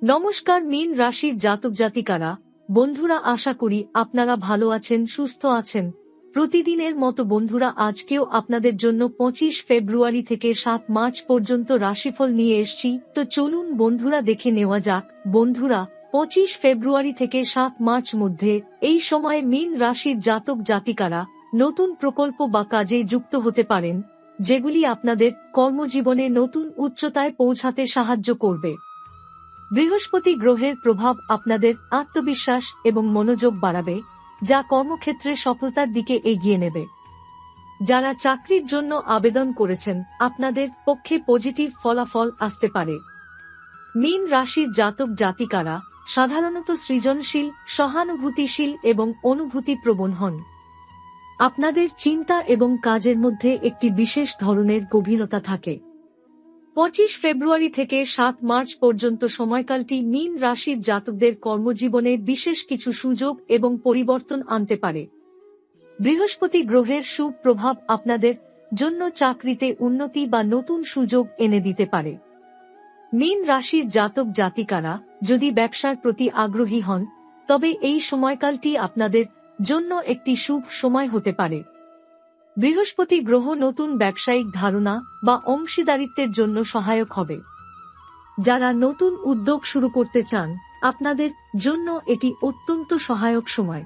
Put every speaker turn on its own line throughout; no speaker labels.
নমস্কার মীন রাশির জাতক জাতিকারা, বন্ধুরা, আশা করি আপনারা ভালো আছেন, সুস্থ আছেন। প্রতিদিনের মতো বন্ধুরা, আজকেও আপনাদের জন্য 25 ফেব্রুয়ারি থেকে 7 মার্চ পর্যন্ত রাশিফল নিয়ে এসেছি। তো চলুন বন্ধুরা দেখে নেওয়া যাক। বন্ধুরা, 25 ফেব্রুয়ারি থেকে 7 মার্চ মধ্যে এই সময়ে মীন রাশির জাতক জাতিকারা নতুন প্রকল্প বা কাজে যুক্ত হতে পারেন, যেগুলি আপনাদের কর্মজীবনে নতুন উচ্চতায় পৌঁছাতে সাহায্য করবে। বৃহস্পতি গ্রহের প্রভাব আপনাদের আত্মবিশ্বাস এবং মনোযোগ বাড়াবে, যা কর্মক্ষেত্রে সফলতার দিকে এগিয়ে নেবে। যারা চাকরির জন্য আবেদন করেছেন, আপনাদের পক্ষে পজিটিভ ফলাফল আসতে পারে। মীন রাশির জাতক জাতিকারা সাধারণত সৃজনশীল, সহানুভূতিশীল এবং অনুভূতিপ্রবণ হন। আপনাদের চিন্তা এবং কাজের মধ্যে একটি বিশেষ ধরনের গভীরতা থাকে। 25 ফেব্রুয়ারি থেকে 7 মার্চ পর্যন্ত সময়কালটি মীন রাশির জাতকদের কর্মজীবনে বিশেষ কিছু সুযোগ এবং পরিবর্তন আনতে পারে। বৃহস্পতি গ্রহের সুপ্রভাব আপনাদের জন্য চাকরিতে উন্নতি বা নতুন সুযোগ এনে দিতে পারে। মীন রাশির জাতক জাতিকারা যদি ব্যবসার প্রতি আগ্রহী হন, তবে এই সময়কালটি আপনাদের জন্য একটি শুভ সময় হতে পারে। বৃহস্পতি গ্রহ নতুন ব্যবসায়িক ধারণা বা অংশীদারিত্বের জন্য সহায়ক হবে। যারা নতুন উদ্যোগ শুরু করতে চান, আপনাদের জন্য এটি অত্যন্ত সহায়ক সময়।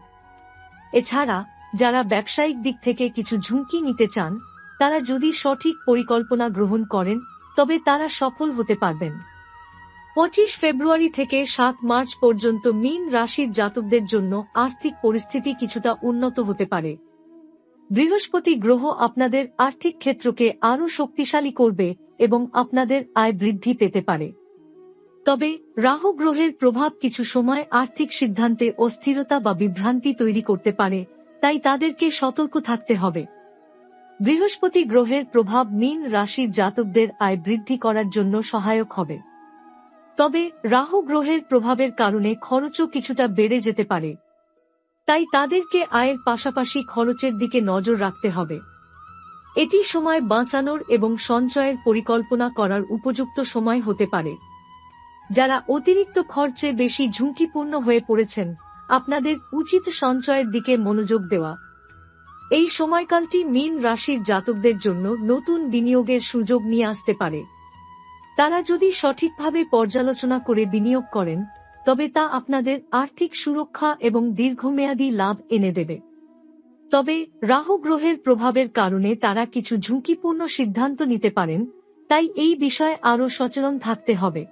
এছাড়া যারা ব্যবসায়িক দিক থেকে কিছু ঝুঁকি নিতে চান, তারা যদি সঠিক পরিকল্পনা গ্রহণ করেন, তবে তারা সফল হতে পারবেন। 25 ফেব্রুয়ারি থেকে 7 মার্চ পর্যন্ত মীন রাশির জাতকদের জন্য আর্থিক পরিস্থিতি কিছুটা উন্নত হতে পারে। বৃহস্পতি গ্রহ আপনাদের আর্থিক ক্ষেত্রকে আরও শক্তিশালী করবে এবং আপনাদের আয় বৃদ্ধি পেতে পারে। তবে রাহু গ্রহের প্রভাব কিছু সময় আর্থিক সিদ্ধান্তে অস্থিরতা বা বিভ্রান্তি তৈরি করতে পারে, তাই তাদেরকে সতর্ক থাকতে হবে। বৃহস্পতি গ্রহের প্রভাব মীন রাশির জাতকদের আয় বৃদ্ধি করার জন্য সহায়ক হবে। তবে রাহু গ্রহের প্রভাবের কারণে খরচও কিছুটা বেড়ে যেতে পারে, তাই তাদেরকে আয়ের পাশাপাশি খরচের দিকে নজর রাখতে হবে। এটি সময় বাঁচানোর এবং সঞ্চয়ের পরিকল্পনা করার উপযুক্ত সময় হতে পারে। যারা অতিরিক্ত খরচে বেশি ঝুঁকিপূর্ণ হয়ে পড়েছেন, আপনাদের উচিত সঞ্চয়ের দিকে মনোযোগ দেওয়া। এই সময়কালটি মীন রাশির জাতকদের জন্য নতুন বিনিয়োগের সুযোগ নিয়ে আসতে পারে। তারা যদি সঠিকভাবে পর্যালোচনা করে বিনিয়োগ করেন, তবে তা আপনাদের আর্থিক সুরক্ষা এবং দীর্ঘমেয়াদী লাভ এনে দেবে। তবে রাহু গ্রহের প্রভাবের কারণে তারা কিছু ঝুঁকিপূর্ণ সিদ্ধান্ত নিতে পারেন, তাই এই বিষয়ে আরও সচেতন থাকতে হবে।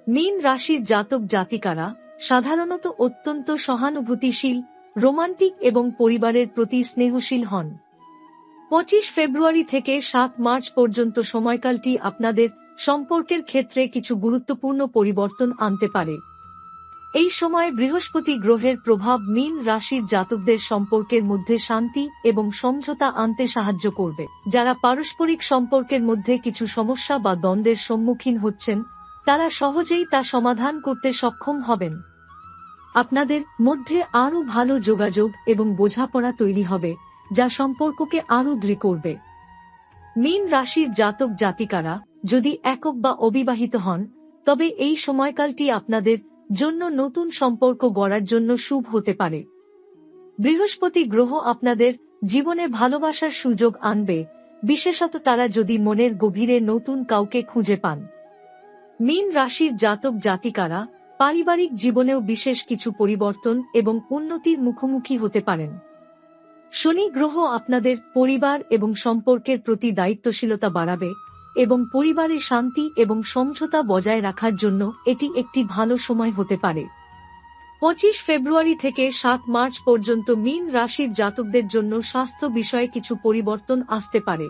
মীন রাশির জাতক জাতিকারা সাধারণত অত্যন্ত সহানুভূতিশীল, রোমান্টিক এবং পরিবারের প্রতি স্নেহশীল হন। 25 ফেব্রুয়ারি থেকে 7 মার্চ পর্যন্ত সময়কালটি আপনাদের সম্পর্কের ক্ষেত্রে কিছু গুরুত্বপূর্ণ পরিবর্তন আনতে পারে। এই সময় বৃহস্পতি গ্রহের প্রভাব মীন রাশির জাতকদের সম্পর্কের মধ্যে শান্তি এবং সমঝোতা আনতে সাহায্য করবে। যারা পারস্পরিক সম্পর্কের মধ্যে কিছু সমস্যা বা দ্বন্দ্বের সম্মুখীন হচ্ছেন, তারা সহজেই তা সমাধান করতে সক্ষম হবেন। আপনাদের মধ্যে আরও ভালো যোগাযোগ এবং বোঝাপড়া তৈরি হবে, যা সম্পর্ককে আরও দৃঢ় করবে। মীন রাশির জাতক জাতিকারা যদি একক বা অবিবাহিত হন, তবে এই সময়কালটি আপনাদের জন্য নতুন সম্পর্ক গড়ার জন্য শুভ হতে পারে। বৃহস্পতি গ্রহ আপনাদের জীবনে ভালোবাসার সুযোগ আনবে, বিশেষত তারা যদি মনের গভীরে নতুন কাউকে খুঁজে পান। মীন রাশির জাতক জাতিকারা পারিবারিক জীবনেও বিশেষ কিছু পরিবর্তন এবং উন্নতির মুখোমুখি হতে পারেন। শনি গ্রহ আপনাদের পরিবার এবং সম্পর্কের প্রতি দায়িত্বশীলতা বাড়াবে এবং পরিবারে শান্তি এবং সমঝোতা বজায় রাখার জন্য এটি একটি ভালো সময় হতে পারে। 25 ফেব্রুয়ারি থেকে 7 মার্চ পর্যন্ত মীন রাশির জাতকদের জন্য স্বাস্থ্য বিষয়ে কিছু পরিবর্তন আসতে পারে।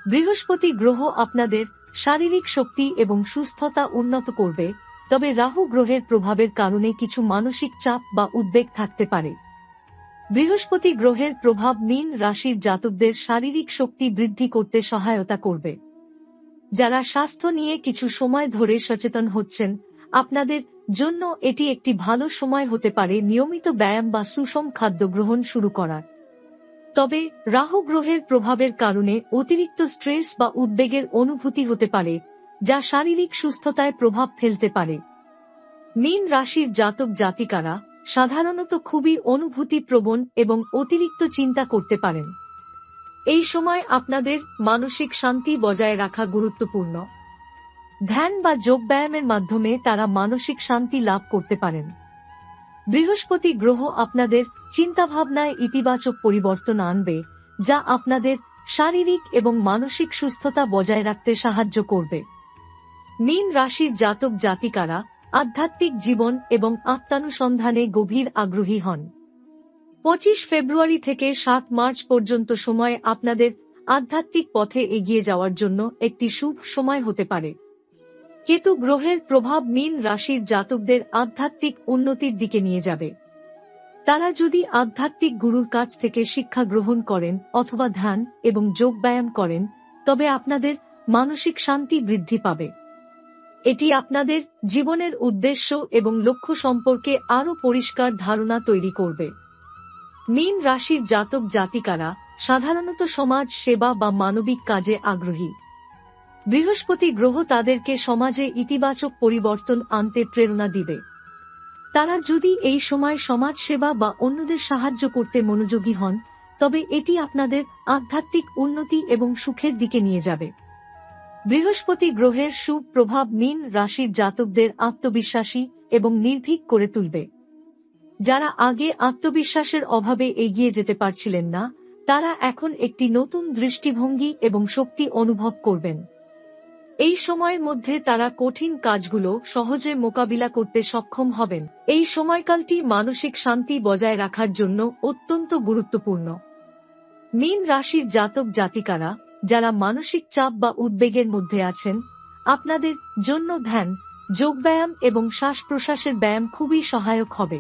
বৃহস্পতি গ্রহ আপনাদের শারীরিক শক্তি এবং সুস্থতা উন্নত করবে, তবে রাহু গ্রহের প্রভাবের কারণে কিছু মানসিক চাপ বা উদ্বেগ থাকতে পারে। বৃহস্পতি গ্রহের প্রভাব মীন রাশির জাতকদের শারীরিক শক্তি বৃদ্ধি করতে সহায়তা করবে। যারা স্বাস্থ্য নিয়ে কিছু সময় ধরে সচেতন হচ্ছেন, আপনাদের জন্য এটি একটি ভালো সময় হতে পারে নিয়মিত ব্যায়াম বা সুষম খাদ্য গ্রহণ শুরু করার। তবে রাহু গ্রহের প্রভাবের কারণে অতিরিক্ত স্ট্রেস বা উদ্বেগের অনুভূতি হতে পারে, যা শারীরিক সুস্থতায় প্রভাব ফেলতে পারে। মীন রাশির জাতক জাতিকারা সাধারণত খুবই অনুভূতিপ্রবণ এবং অতিরিক্ত চিন্তা করতে পারেন। এই সময় আপনাদের মানসিক শান্তি বজায় রাখা গুরুত্বপূর্ণ। ধ্যান বা যোগব্যায়ামের মাধ্যমে তারা মানসিক শান্তি লাভ করতে পারেন। বৃহস্পতি গ্রহ আপনাদের চিন্তাভাবনায় ইতিবাচক পরিবর্তন আনবে, যা আপনাদের শারীরিক এবং মানসিক সুস্থতা বজায় রাখতে সাহায্য করবে। মীন রাশির জাতক জাতিকারা আধ্যাত্মিক জীবন এবং আত্মানুসন্ধানে গভীর আগ্রহী হন। 25 ফেব্রুয়ারি থেকে 7 মার্চ পর্যন্ত সময় আপনাদের আধ্যাত্মিক পথে এগিয়ে যাওয়ার জন্য একটি শুভ সময় হতে পারে। কেতু গ্রহের প্রভাব মীন রাশির জাতকদের আধ্যাত্মিক উন্নতির দিকে নিয়ে যাবে। তারা যদি আধ্যাত্মিক গুরুর কাছ থেকে শিক্ষা গ্রহণ করেন অথবা ধ্যান এবং যোগব্যায়াম করেন, তবে আপনাদের মানসিক শান্তি বৃদ্ধি পাবে। এটি আপনাদের জীবনের উদ্দেশ্য এবং লক্ষ্য সম্পর্কে আরও পরিষ্কার ধারণা তৈরি করবে। মীন রাশির জাতক জাতিকারা সাধারণত সমাজ সেবা বা মানবিক কাজে আগ্রহী। বৃহস্পতি গ্রহ তাদেরকে সমাজে ইতিবাচক পরিবর্তন আনতে প্রেরণা দিবে। তারা যদি এই সময় সমাজ সেবা বা অন্যদের সাহায্য করতে মনোযোগী হন, তবে এটি আপনাদের আধ্যাত্মিক উন্নতি এবং সুখের দিকে নিয়ে যাবে। বৃহস্পতি গ্রহের শুভ প্রভাব মীন রাশির জাতকদের আত্মবিশ্বাসী এবং নির্ভীক করে তুলবে। যারা আগে আত্মবিশ্বাসের অভাবে এগিয়ে যেতে পারছিলেন না, তারা এখন একটি নতুন দৃষ্টিভঙ্গি এবং শক্তি অনুভব করবেন। এই সময়ের মধ্যে তারা কঠিন কাজগুলো সহজে মোকাবিলা করতে সক্ষম হবেন। এই সময়কালটি মানসিক শান্তি বজায় রাখার জন্য অত্যন্ত গুরুত্বপূর্ণ। মীন রাশির জাতক জাতিকারা যারা মানসিক চাপ বা উদ্বেগের মধ্যে আছেন, আপনাদের জন্য ধ্যান, যোগব্যায়াম এবং শ্বাস প্রশ্বাসের ব্যায়াম খুবই সহায়ক হবে।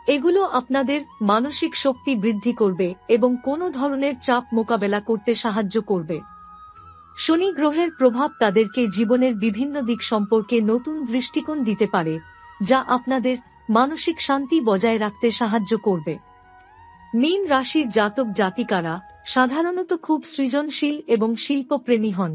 এগুলো আপনাদের মানসিক শক্তি বৃদ্ধি করবে এবং কোনো ধরনের চাপ মোকাবেলা করতে সাহায্য করবে। শনি গ্রহের প্রভাব তাদেরকে জীবনের বিভিন্ন দিক সম্পর্কে নতুন দৃষ্টিকোণ দিতে পারে, যা আপনাদের মানসিক শান্তি বজায় রাখতে সাহায্য করবে। মীন রাশির জাতক জাতিকারা সাধারণত খুব সৃজনশীল এবং শিল্পপ্রেমী হন।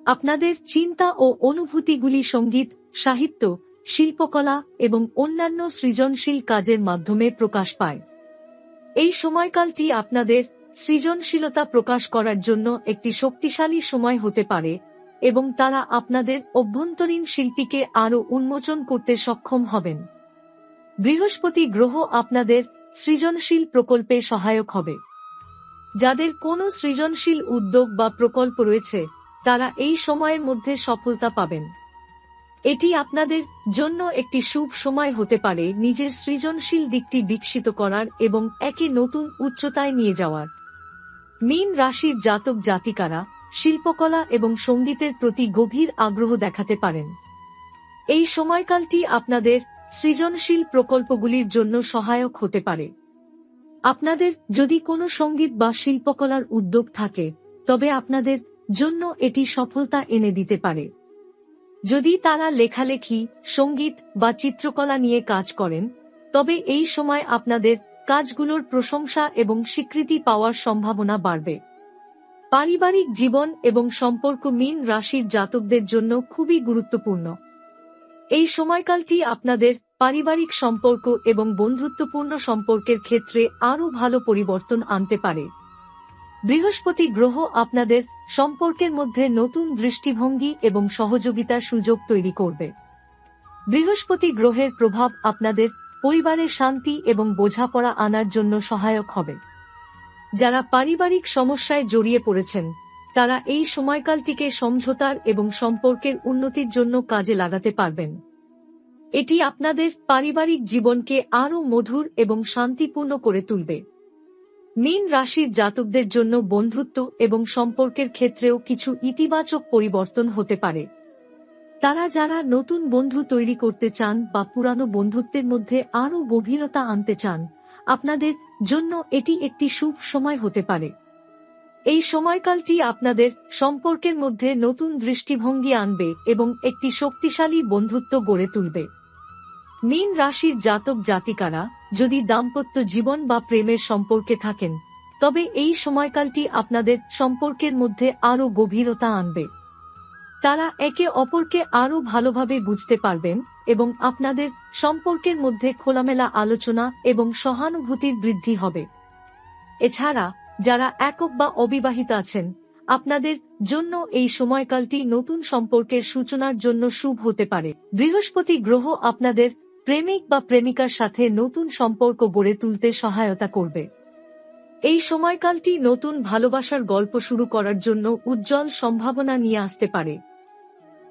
আপনাদের চিন্তা ও অনুভূতিগুলি সঙ্গীত, সাহিত্য, শিল্পকলা এবং অন্যান্য সৃজনশীল কাজের মাধ্যমে প্রকাশ পায়। এই সময়কালটি আপনাদের সৃজনশীলতা প্রকাশ করার জন্য একটি শক্তিশালী সময় হতে পারে এবং তারা আপনাদের অভ্যন্তরীণ শিল্পীকে আরও উন্মোচন করতে সক্ষম হবেন। বৃহস্পতি গ্রহ আপনাদের সৃজনশীল প্রকল্পে সহায়ক হবে। যাদের কোনো সৃজনশীল উদ্যোগ বা প্রকল্প রয়েছে, তারা এই সময়ের মধ্যে সফলতা পাবেন। এটি আপনাদের জন্য একটি শুভ সময় হতে পারে নিজের সৃজনশীল দিকটি বিকশিত করার এবং একে নতুন উচ্চতায় নিয়ে যাওয়ার। মীন রাশির জাতক জাতিকারা শিল্পকলা এবং সঙ্গীতের প্রতি গভীর আগ্রহ দেখাতে পারেন। এই সময়কালটি আপনাদের সৃজনশীল প্রকল্পগুলির জন্য সহায়ক হতে পারে। আপনাদের যদি কোনো সঙ্গীত বা শিল্পকলার উদ্যোগ থাকে, তবে আপনাদের জন্য এটি সফলতা এনে দিতে পারে। যদি তারা লেখালেখি, সঙ্গীত বা চিত্রকলা নিয়ে কাজ করেন, তবে এই সময় আপনাদের কাজগুলোর প্রশংসা এবং স্বীকৃতি পাওয়ার সম্ভাবনা বাড়বে। পারিবারিক জীবন এবং সম্পর্ক মীন রাশির জাতকদের জন্য খুবই গুরুত্বপূর্ণ। এই সময়কালটি আপনাদের পারিবারিক সম্পর্ক এবং বন্ধুত্বপূর্ণ সম্পর্কের ক্ষেত্রে আরও ভালো পরিবর্তন আনতে পারে। বৃহস্পতি গ্রহ আপনাদের সম্পর্কের মধ্যে নতুন দৃষ্টিভঙ্গি এবং সহযোগিতার সুযোগ তৈরি করবে। বৃহস্পতি গ্রহের প্রভাব আপনাদের পরিবারের শান্তি এবং বোঝাপড়া আনার জন্য সহায়ক হবে। যারা পারিবারিক সমস্যায় জড়িয়ে পড়েছেন, তারা এই সময়কালটিকে সমঝোতার এবং সম্পর্কের উন্নতির জন্য কাজে লাগাতে পারবেন। এটি আপনাদের পারিবারিক জীবনকে আরও মধুর এবং শান্তিপূর্ণ করে তুলবে। মীন রাশির জাতকদের জন্য বন্ধুত্ব এবং সম্পর্কের ক্ষেত্রেও কিছু ইতিবাচক পরিবর্তন হতে পারে। তারা যারা নতুন বন্ধু তৈরি করতে চান বা পুরানো বন্ধুত্বের মধ্যে আরও গভীরতা আনতে চান, আপনাদের জন্য এটি একটি শুভ সময় হতে পারে। এই সময়কালটি আপনাদের সম্পর্কের মধ্যে নতুন দৃষ্টিভঙ্গি আনবে এবং একটি শক্তিশালী বন্ধুত্ব গড়ে তুলবে। মীন রাশির জাতক জাতিকারা যদি দাম্পত্য জীবন বা প্রেমের সম্পর্কে থাকেন, তবে এই সময়কালটি আপনাদের সম্পর্কের মধ্যে আরও গভীরতা আনবে। তারা একে অপরকে আরও ভালোভাবে বুঝতে পারবেন এবং আপনাদের সম্পর্কের মধ্যে খোলামেলা আলোচনা এবং সহানুভূতির বৃদ্ধি হবে। এছাড়া যারা একক বা অবিবাহিত আছেন, আপনাদের জন্য এই সময়কালটি নতুন সম্পর্কের সূচনার জন্য শুভ হতে পারে। বৃহস্পতি গ্রহ আপনাদের প্রেমিক বা প্রেমিকার সাথে নতুন সম্পর্ক গড়ে তুলতে সহায়তা করবে। এই সময়কালটি নতুন ভালোবাসার গল্প শুরু করার জন্য উজ্জ্বল সম্ভাবনা নিয়ে আসতে পারে।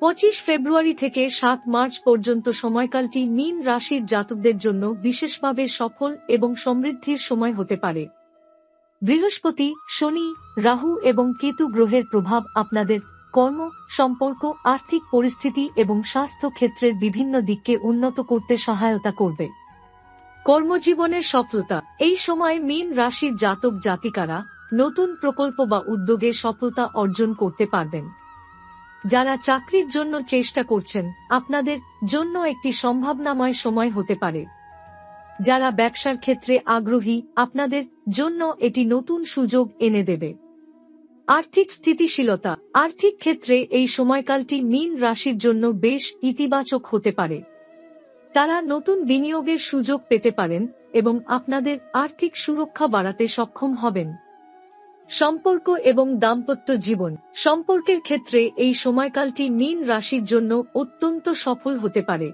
25 ফেব্রুয়ারি থেকে 7 মার্চ পর্যন্ত সময়কালটি মীন রাশির জাতকদের জন্য বিশেষভাবে সফল এবং সমৃদ্ধির সময় হতে পারে। বৃহস্পতি, শনি, রাহু এবং কেতু গ্রহের প্রভাব আপনাদের কর্ম, সম্পর্ক, আর্থিক পরিস্থিতি এবং স্বাস্থ্য ক্ষেত্রের বিভিন্ন দিককে উন্নত করতে সহায়তা করবে। কর্মজীবনের সফলতা। এই সময় মীন রাশির জাতক জাতিকারা নতুন প্রকল্প বা উদ্যোগে সফলতা অর্জন করতে পারবেন। যারা চাকরির জন্য চেষ্টা করছেন, আপনাদের জন্য একটি সম্ভাবনাময় সময় হতে পারে। যারা ব্যবসার ক্ষেত্রে আগ্রহী, আপনাদের জন্য এটি নতুন সুযোগ এনে দেবে। আর্থিক স্থিতিশীলতা। আর্থিক ক্ষেত্রে এই সময়কালটি মীন রাশির জন্য বেশ ইতিবাচক হতে পারে। তারা নতুন বিনিয়োগের সুযোগ পেতে পারেন এবং আপনাদের আর্থিক সুরক্ষা বাড়াতে সক্ষম হবেন। সম্পর্ক এবং দাম্পত্য জীবন। সম্পর্কের ক্ষেত্রে এই সময়কালটি মীন রাশির জন্য অত্যন্ত সফল হতে পারে।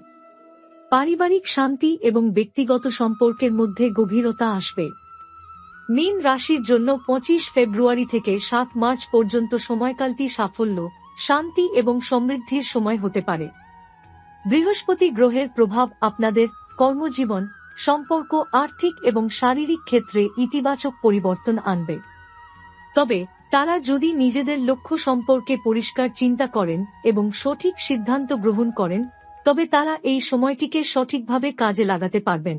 পারিবারিক শান্তি এবং ব্যক্তিগত সম্পর্কের মধ্যে গভীরতা আসবে। মীন রাশির জন্য 25 ফেব্রুয়ারি থেকে 7 মার্চ পর্যন্ত সময়কালটি সাফল্য, শান্তি এবং সমৃদ্ধির সময় হতে পারে। বৃহস্পতি গ্রহের প্রভাব আপনাদের কর্মজীবন, সম্পর্ক, আর্থিক এবং শারীরিক ক্ষেত্রে ইতিবাচক পরিবর্তন আনবে। তবে তারা যদি নিজেদের লক্ষ্য সম্পর্কে পরিষ্কার চিন্তা করেন এবং সঠিক সিদ্ধান্ত গ্রহণ করেন, তবে তারা এই সময়টিকে সঠিকভাবে কাজে লাগাতে পারবেন।